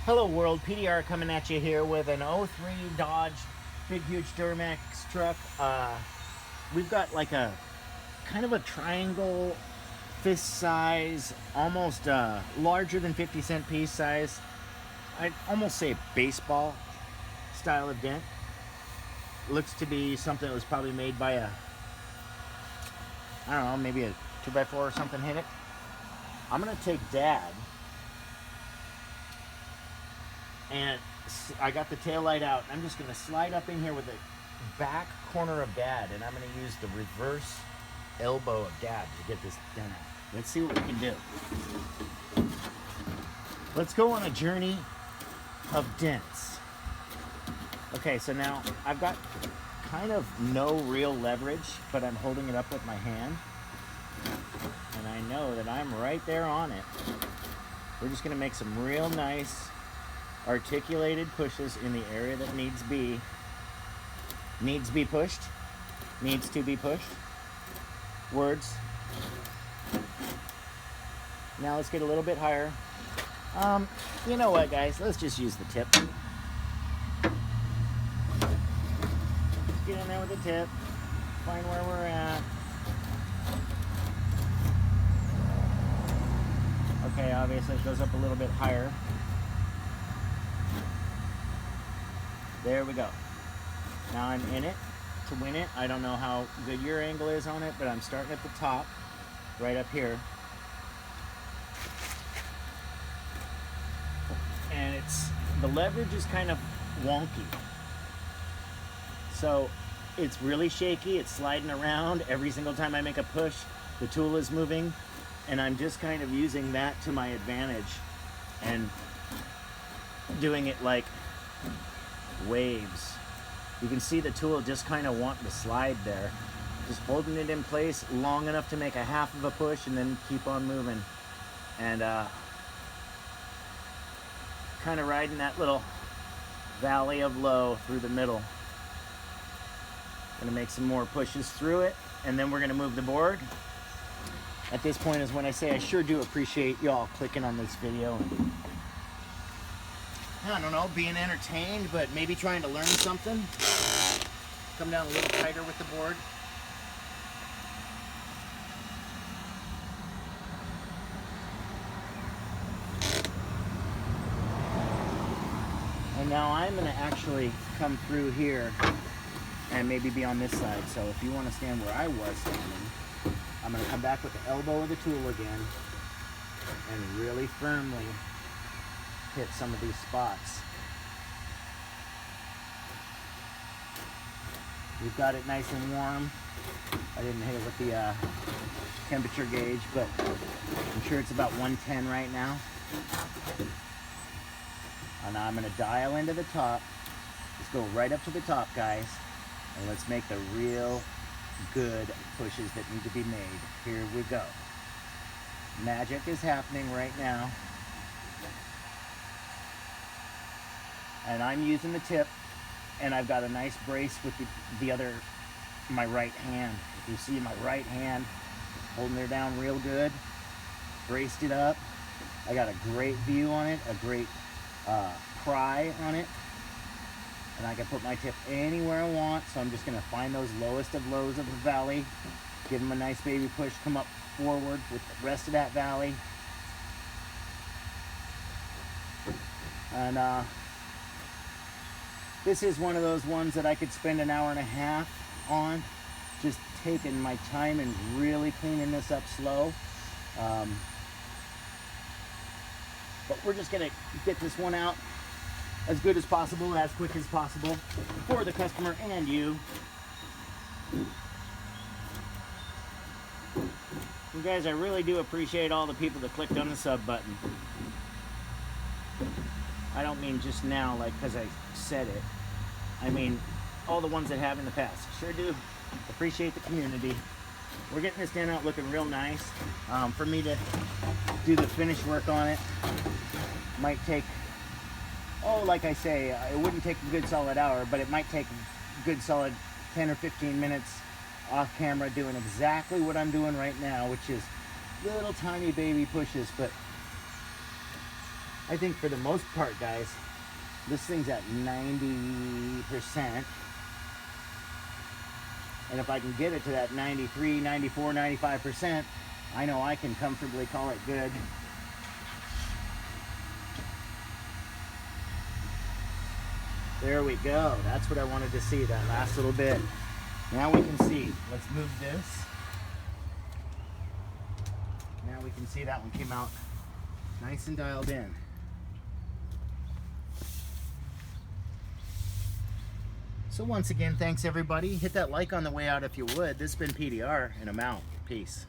Hello world, PDR coming at you here with an '03 Dodge big huge Duramax truck. We've got like a kind of a triangle fist size, almost larger than 50-cent piece size. I'd almost say baseball style of dent. Looks to be something that was probably made by I don't know, maybe a 2x4 or something hit it. I'm gonna take Dad, and I got the tail light out. I'm just gonna slide up in here with the back corner of Dad, and I'm gonna use the reverse elbow of Dad to get this dent out. Let's see what we can do. Let's go on a journey of dents. Okay, so now I've got kind of no real leverage, but I'm holding it up with my hand, and I know that I'm right there on it. We're just gonna make some real nice articulated pushes in the area that needs to be pushed. Needs to be pushed. Words. Now let's get a little bit higher. You know what, guys? Let's just use the tip. Get in there with the tip. Find where we're at. Okay, obviously it goes up a little bit higher. There we go. Now I'm in it to win it. I don't know how good your angle is on it, but I'm starting at the top, right up here. And the leverage is kind of wonky. So it's really shaky. It's sliding around. Every single time I make a push, the tool is moving, and I'm just kind of using that to my advantage and doing it like waves. You can see the tool just kind of wanting to slide there, just holding it in place long enough to make a half of a push and then keep on moving, and kind of riding that little valley of low through the middle. Gonna make some more pushes through it, and then we're gonna move the board. At this point is when I say I sure do appreciate y'all clicking on this video and, I don't know, being entertained, but maybe trying to learn something. Come down a little tighter with the board. And now I'm going to actually come through here and maybe be on this side. So if you want to stand where I was standing, I'm going to come back with the elbow of the tool again and really firmly hit some of these spots. We've got it nice and warm. I didn't hit it with the temperature gauge, but I'm sure it's about 110 right now. And now I'm going to dial into the top. Let's go right up to the top, guys, and let's make the real good pushes that need to be made. Here we go. Magic is happening right now. And I'm using the tip, and I've got a nice brace with my right hand. If you see my right hand, holding her down real good, braced it up. I got a great view on it, a great pry on it, and I can put my tip anywhere I want. So I'm just gonna find those lowest of lows of the valley, give them a nice baby push, come up forward with the rest of that valley, and this is one of those ones that I could spend an hour and a half on, just taking my time and really cleaning this up slow. But we're just gonna get this one out as good as possible, as quick as possible for the customer and you. You guys, I really do appreciate all the people that clicked on the sub button. I don't mean just now, like, because I said it. I mean all the ones that have in the past. Sure do appreciate the community. We're getting this dent out looking real nice. For me to do the finish work on it might take, like I say, it wouldn't take a good solid hour, but it might take a good solid 10 or 15 minutes off camera doing exactly what I'm doing right now, which is little tiny baby pushes. But I think for the most part, guys, this thing's at 90%. And if I can get it to that 93, 94, 95%, I know I can comfortably call it good. There we go. That's what I wanted to see, that last little bit. Now we can see. Let's move this. Now we can see that one came out nice and dialed in. So once again, thanks everybody. Hit that like on the way out if you would. This has been PDR, and I'm out. Peace.